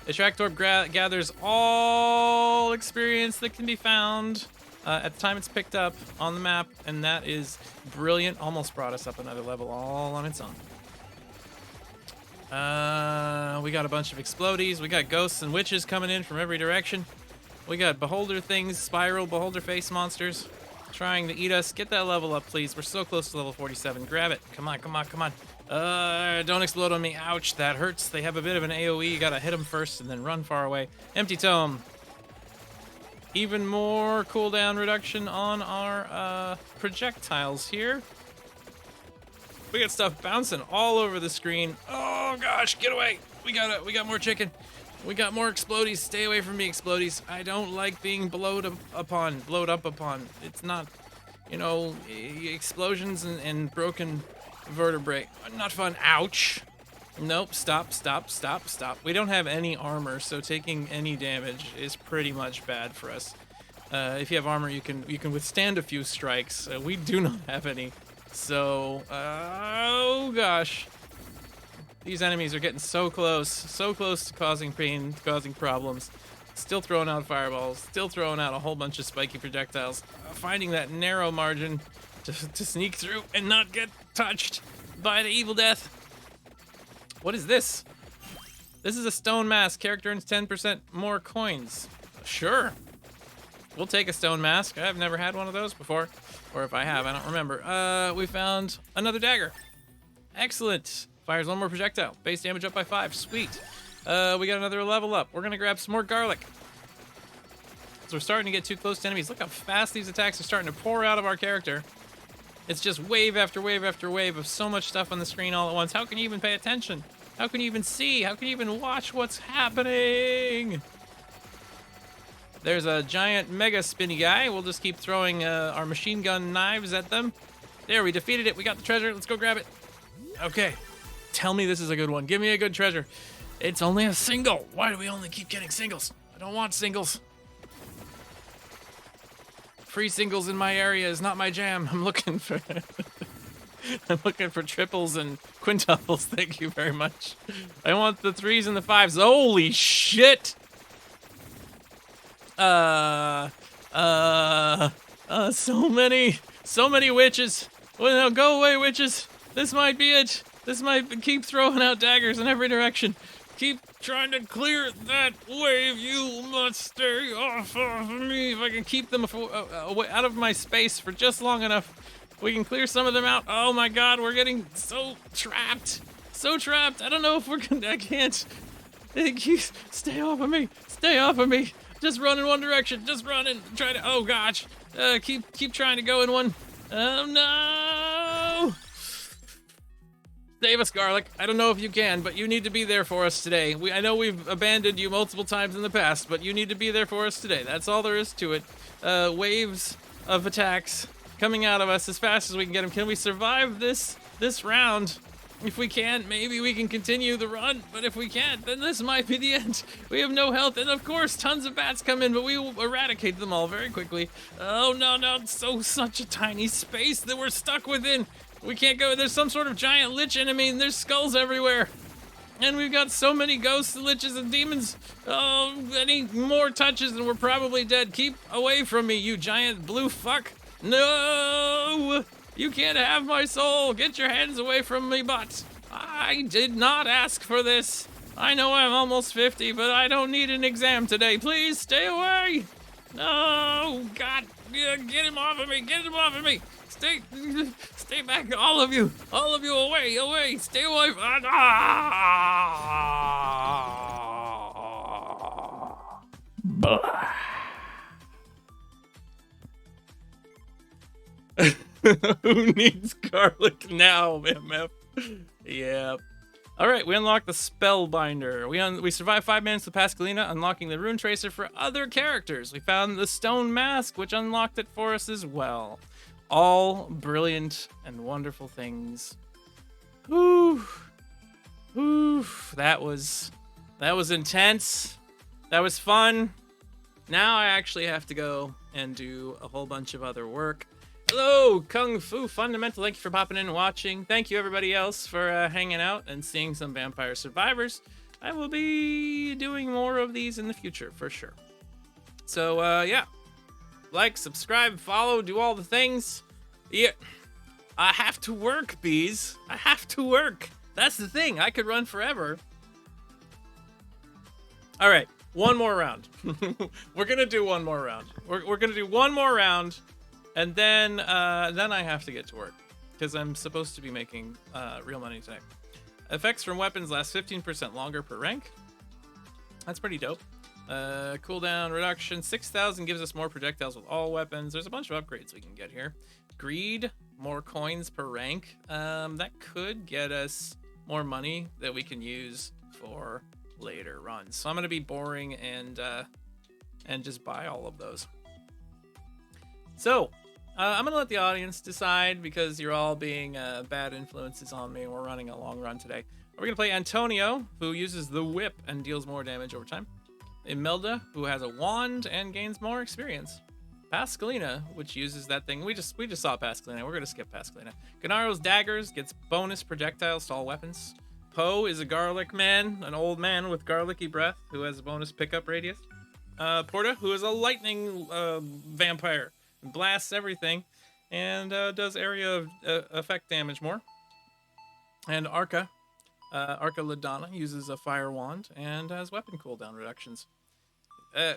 Attract Orb gathers all experience that can be found at the time it's picked up on the map, and that is brilliant. Almost brought us up another level all on its own. We got a bunch of explodies. We got ghosts and witches coming in from every direction. We got beholder things, spiral beholder face monsters trying to eat us. Get that level up, please. We're so close to level 47. Grab it. Come on, come on, come on. Don't explode on me. Ouch, that hurts. They have a bit of an AoE. You gotta hit them first and then run far away. Empty tome. Even more cooldown reduction on our projectiles here. We got stuff bouncing all over the screen. Oh gosh, get away. We got more chicken. We got more explodies. Stay away from me, explodies. I don't like being blowed up upon. It's not, you know, explosions and broken vertebrae. Not fun. Ouch. Nope, stop. We don't have any armor, so taking any damage is pretty much bad for us. If you have armor, you can withstand a few strikes. We do not have any. So, oh gosh. These enemies are getting so close to causing pain, causing problems. Still throwing out fireballs, still throwing out a whole bunch of spiky projectiles. Finding that narrow margin to sneak through and not get touched by the evil death. What is this? This is a stone mask. Character earns 10% more coins. Sure. We'll take a stone mask. I've never had one of those before. Or if I have, I don't remember. We found another dagger. Excellent. Fires one more projectile. Base damage up by 5. Sweet. We got another level up. We're gonna grab some more garlic. So we're starting to get too close to enemies. Look how fast these attacks are starting to pour out of our character. It's just wave after wave after wave of so much stuff on the screen all at once. How can you even pay attention? How can you even see? How can you even watch what's happening? There's a giant mega spinny guy. We'll just keep throwing our machine gun knives at them. There, we defeated it. We got the treasure. Let's go grab it. Okay. Tell me this is a good one. Give me a good treasure. It's only a single. Why do we only keep getting singles? I don't want singles. Free singles in my area is not my jam. I'm looking for I'm looking for triples and quintuples. Thank you very much. I want the 3s and the 5s. Holy shit. So many witches. Well, now go away, witches. This might be it. This might keep throwing out daggers in every direction. Keep trying to clear that wave. You must stay off of me. If I can keep them out of my space for just long enough, we can clear some of them out. Oh my god, we're getting so trapped. So trapped. I don't know if we're gonna. I can't. Stay off of me. Stay off of me. Just run in one direction. Just run and try to. Oh gosh. Keep trying to go in one. Oh no. Save us, garlic. I don't know if you can, but you need to be there for us today. I know we've abandoned you multiple times in the past, but you need to be there for us today. That's all there is to it. Waves of attacks coming out of us as fast as we can get them. Can we survive this round? If we can, maybe we can continue the run, but if we can't, then this might be the end. We have no health, and of course, tons of bats come in, but we will eradicate them all very quickly. Oh, no, such a tiny space that we're stuck within. We can't go. There's some sort of giant lich enemy, and there's skulls everywhere. And we've got so many ghosts, liches, and demons. Oh, any more touches, and we're probably dead. Keep away from me, you giant blue fuck. No! You can't have my soul. Get your hands away from me, bot. I did not ask for this. I know I'm almost 50, but I don't need an exam today. Please stay away. No, God, get him off of me. Get him off of me. Stay back, all of you, away, stay away. Who needs garlic now, MF? Yeah. All right, we unlocked the Spellbinder. We survived 5 minutes with Pascalina, unlocking the Rune Tracer for other characters. We found the Stone Mask, which unlocked it for us as well. All brilliant and wonderful things. Whew. Whew. That was intense. That was fun. Now I actually have to go and do a whole bunch of other work. Hello, Kung Fu Fundamental. Thank you for popping in and watching. Thank you, everybody else, for hanging out and seeing some Vampire Survivors. I will be doing more of these in the future for sure. So yeah, like, subscribe, follow, do all the things. Yeah, I have to work, bees. I have to work. That's the thing. I could run forever. All right, one more round. We're gonna do one more round. We're gonna do one more round, and then I have to get to work because I'm supposed to be making real money today. Effects from weapons last 15% longer per rank. That's pretty dope. Cooldown reduction 6,000 gives us more projectiles with all weapons. There's a bunch of upgrades we can get here. Greed, more coins per rank. That could get us more money that we can use for later runs. So I'm gonna be boring and just buy all of those. So I'm gonna let the audience decide because you're all being bad influences on me and we're running a long run today. We're gonna play Antonio, who uses the whip and deals more damage over time. Imelda, who has a wand and gains more experience. Pascalina, which uses that thing. We just saw Pascalina. We're gonna skip Pascalina. Gannaro's daggers gets bonus projectiles to all weapons. Poe is a garlic man, an old man with garlicky breath who has a bonus pickup radius. Porta, who is a lightning vampire, blasts everything and does area of effect damage more. And Arca Ladonna uses a fire wand and has weapon cooldown reductions.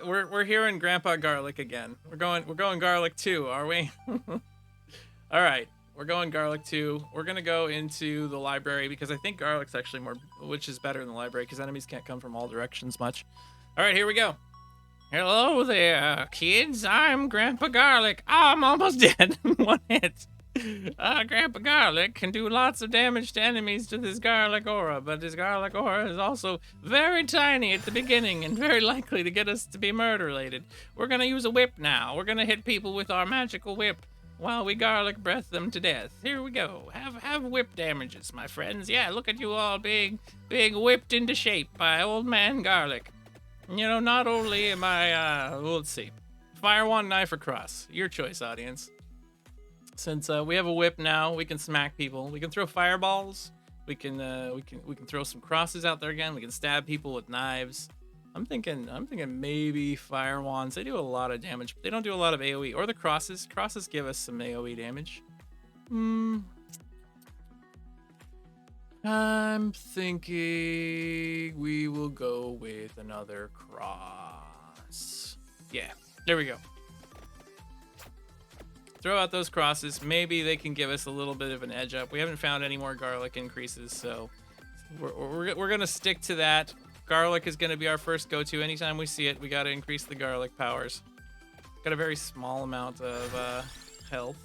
We're hearing Grandpa Garlic again. We're going Garlic 2, are we? All right, we're going Garlic 2. We're gonna go into the library because I think Garlic's actually more, which is better than the library because enemies can't come from all directions much. All right, here we go. Hello there, kids. I'm Grandpa Garlic. Oh, I'm almost dead. One hit. Grandpa Garlic can do lots of damage to enemies to this garlic aura, but this garlic aura is also very tiny at the beginning and very likely to get us to be murder-related. We're gonna use a whip now. We're gonna hit people with our magical whip while we garlic breath them to death. Here we go. Have whip damages, my friends. Yeah, look at you all big whipped into shape by old man Garlic. You know, not only am I, let's see. Fire wand, knife, or cross. Your choice, audience. Since we have a whip now, we can smack people. We can throw fireballs. We can throw some crosses out there again. We can stab people with knives. I'm thinking maybe fire wands. They do a lot of damage, but they don't do a lot of AoE. Or the crosses. Crosses give us some AoE damage. I'm thinking we will go with another cross. Yeah, there we go. Throw out those crosses. Maybe they can give us a little bit of an edge up. We haven't found any more garlic increases, so we're gonna stick to that. Garlic is gonna be our first go-to. Anytime we see it, we gotta increase the garlic powers. Got a very small amount of health.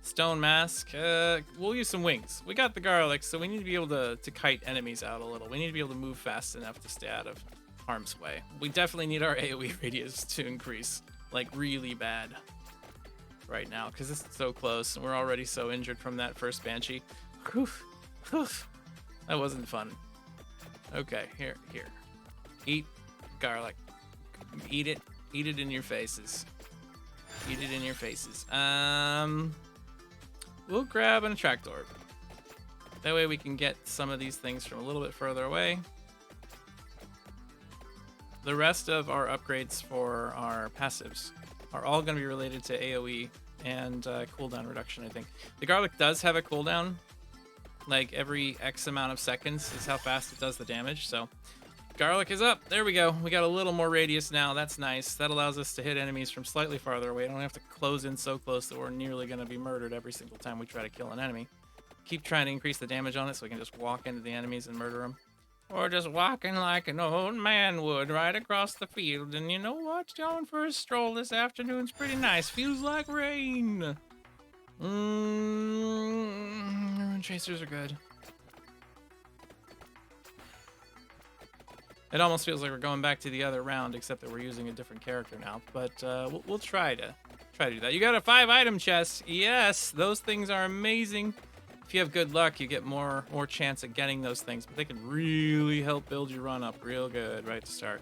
Stone mask. We'll use some wings. We got the garlic, so we need to be able to kite enemies out a little. We need to be able to move fast enough to stay out of harm's way. We definitely need our AoE radius to increase, like really bad right now, because this is so close and we're already so injured from that first Banshee. Whew. That wasn't fun. Okay, here. Eat garlic. Eat it in your faces. Eat it in your faces. We'll grab an attract orb. That way we can get some of these things from a little bit further away. The rest of our upgrades for our passives are all going to be related to AoE and cooldown reduction, I think. The garlic does have a cooldown. Like every X amount of seconds is how fast it does the damage. So garlic is up. There we go. We got a little more radius now. That's nice. That allows us to hit enemies from slightly farther away. I don't have to close in so close that we're nearly going to be murdered every single time we try to kill an enemy. Keep trying to increase the damage on it so we can just walk into the enemies and murder them. Or just walking like an old man would right across the field. And you know what? Going for a stroll this afternoon's pretty nice. Feels like rain. Chasers are good. It almost feels like we're going back to the other round, except that we're using a different character now. But we'll try to do that. You got a 5-item chest. Yes, those things are amazing. If you have good luck, you get more chance at getting those things, but they can really help build your run up real good right to start.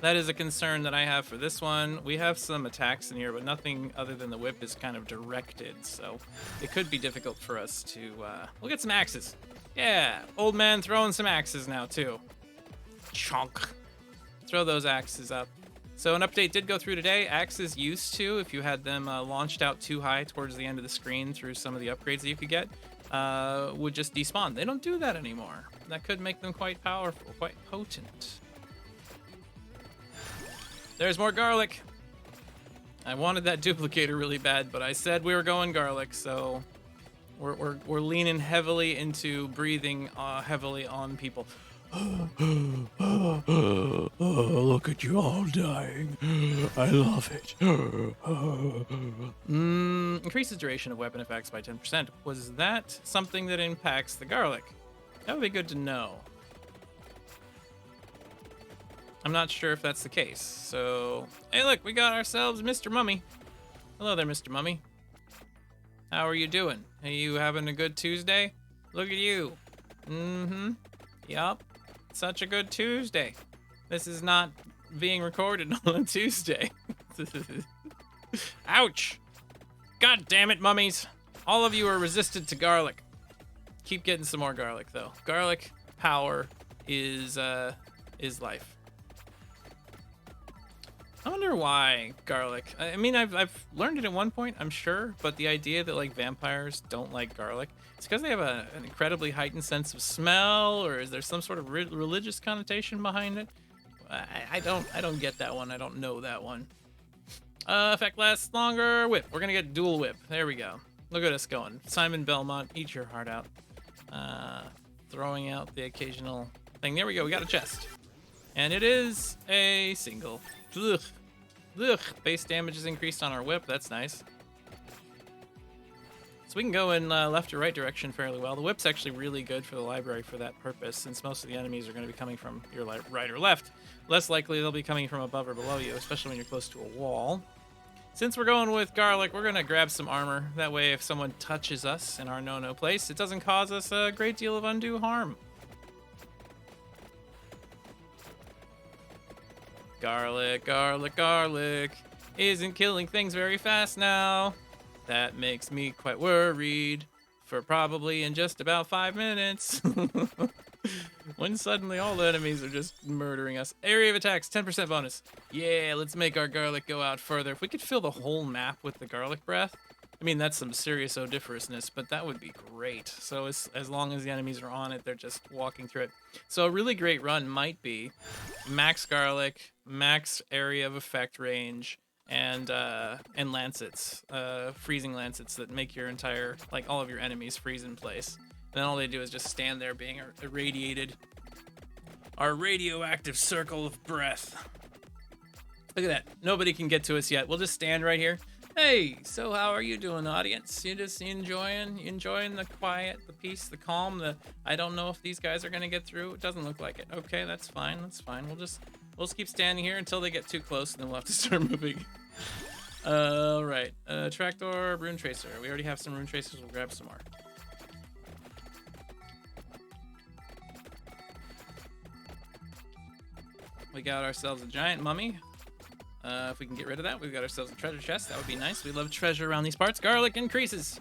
That is a concern that I have for this one. We have some attacks in here, but nothing other than the whip is kind of directed, so it could be difficult for us to... we'll get some axes. Yeah, old man throwing some axes now, too. Chunk. Throw those axes up. So an update did go through today. Axes used to, if you had them launched out too high towards the end of the screen through some of the upgrades that you could get, would just despawn. They don't do that anymore. That could make them quite powerful, quite potent. There's more garlic. I wanted that duplicator really bad, but I said we were going garlic, so we're leaning heavily into breathing heavily on people. Look at you all dying. I love it. Increases duration of weapon effects by 10%. Was that something that impacts the garlic? That would be good to know. I'm not sure if that's the case. So, hey look, we got ourselves Mr. Mummy. Hello there, Mr. Mummy. How are you doing? Are you having a good Tuesday? Look at you. Yup. Such a good Tuesday. This is not being recorded on a Tuesday. Ouch. God damn it, mummies. All of you are resistant to garlic. Keep getting some more garlic, though. Garlic power is life. I wonder why garlic. I mean, I've learned it at one point, I'm sure, but the idea that like vampires don't like garlic, it's because they have an incredibly heightened sense of smell, or is there some sort of religious connotation behind it? I don't get that one. I don't know that one. Effect lasts longer. Whip. We're gonna get dual whip. There we go. Look at us going. Simon Belmont, eat your heart out. Throwing out the occasional thing. There we go. We got a chest, and it is a single. Ugh. Ugh. Base damage is increased on our whip. That's nice. So we can go in left or right direction fairly well. The whip's actually really good for the library for that purpose, since most of the enemies are going to be coming from your right or left. Less likely they'll be coming from above or below you, especially when you're close to a wall. Since we're going with garlic, we're going to grab some armor. That way, if someone touches us in our no-no place, it doesn't cause us a great deal of undue harm. Garlic, garlic, garlic isn't killing things very fast now. That makes me quite worried for probably in just about 5 minutes. When suddenly all the enemies are just murdering us. Area of attacks, 10% bonus. Yeah, let's make our garlic go out further. If we could fill the whole map with the garlic breath, I mean, that's some serious odoriferousness, but that would be great. So as long as the enemies are on it, they're just walking through it. So a really great run might be max garlic, max area of effect range, and lancets, freezing lancets that make your entire, like all of your enemies freeze in place. And then all they do is just stand there being irradiated. Our radioactive circle of breath. Look at that. Nobody can get to us yet. We'll just stand right here. Hey, so how are you doing, audience? You just enjoying the quiet, the peace, the calm, I don't know if these guys are gonna get through. It doesn't look like it. Okay, that's fine. That's fine. We'll just keep standing here until they get too close, and then we'll have to start moving. All right. Tractor, rune tracer. We already have some rune tracers. We'll grab some more. We got ourselves a giant mummy. If we can get rid of that, we've got ourselves a treasure chest. That would be nice. We love treasure around these parts. Garlic increases.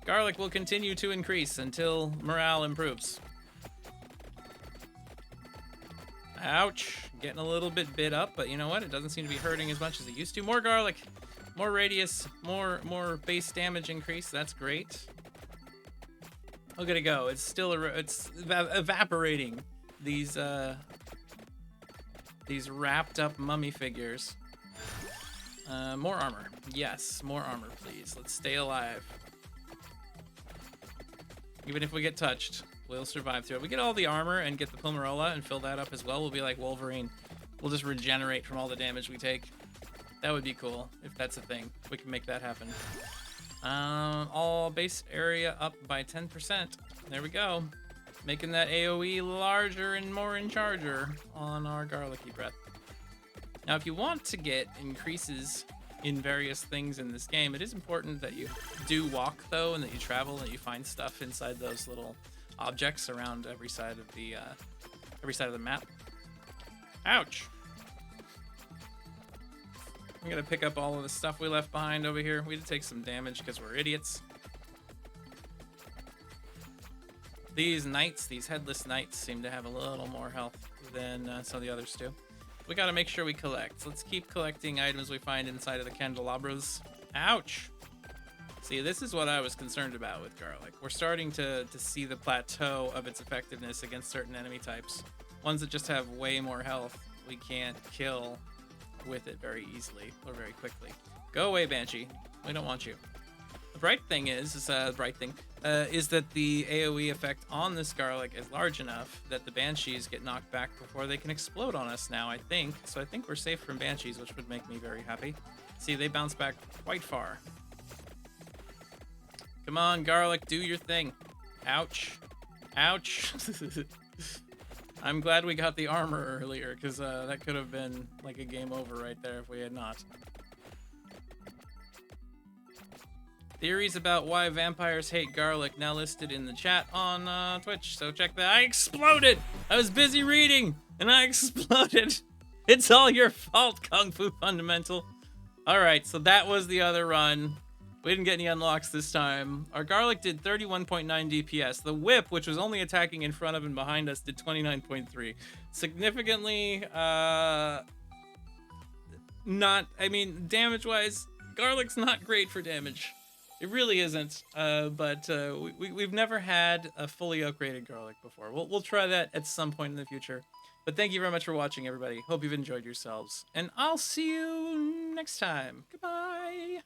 Garlic will continue to increase until morale improves. Ouch. Getting a little bit bit up, but you know what? It doesn't seem to be hurting as much as it used to. More garlic. More radius. More base damage increase. That's great. Look at it go. It's still it's evaporating these wrapped up mummy figures. More armor. Yes, more armor, please. Let's stay alive. Even if we get touched, we'll survive through it. We get all the armor and get the Pomerola and fill that up as well. We'll be like Wolverine. We'll just regenerate from all the damage we take. That would be cool if that's a thing. We can make that happen. All base area up by 10%. There we go. Making that AoE larger and more in charger on our garlicky breath. Now, if you want to get increases in various things in this game, it is important that you do walk, though, and that you travel and that you find stuff inside those little objects around every side of the map. Ouch! I'm gonna pick up all of the stuff we left behind over here. We did take some damage because we're idiots. These knights, these headless knights, seem to have a little more health than some of the others do. We gotta make sure we collect. So let's keep collecting items we find inside of the candelabras. Ouch! See, this is what I was concerned about with garlic. We're starting to see the plateau of its effectiveness against certain enemy types. Ones that just have way more health, we can't kill with it very easily or very quickly. Go away, Banshee. We don't want you. The bright thing is that the AoE effect on this garlic is large enough that the banshees get knocked back before they can explode on us now, I think. So I think we're safe from banshees, which would make me very happy. See, they bounce back quite far. Come on, garlic, do your thing. Ouch. Ouch. I'm glad we got the armor earlier, because that could have been like a game over right there if we had not. Theories about why vampires hate garlic now listed in the chat on Twitch, so check that. I exploded! I was busy reading, and I exploded. It's all your fault, Kung Fu Fundamental. Alright, so that was the other run. We didn't get any unlocks this time. Our garlic did 31.9 DPS. The whip, which was only attacking in front of and behind us, did 29.3. Significantly, damage-wise, garlic's not great for damage. It really isn't, but we've never had a fully upgraded garlic before. We'll try that at some point in the future. But thank you very much for watching, everybody. Hope you've enjoyed yourselves. And I'll see you next time. Goodbye!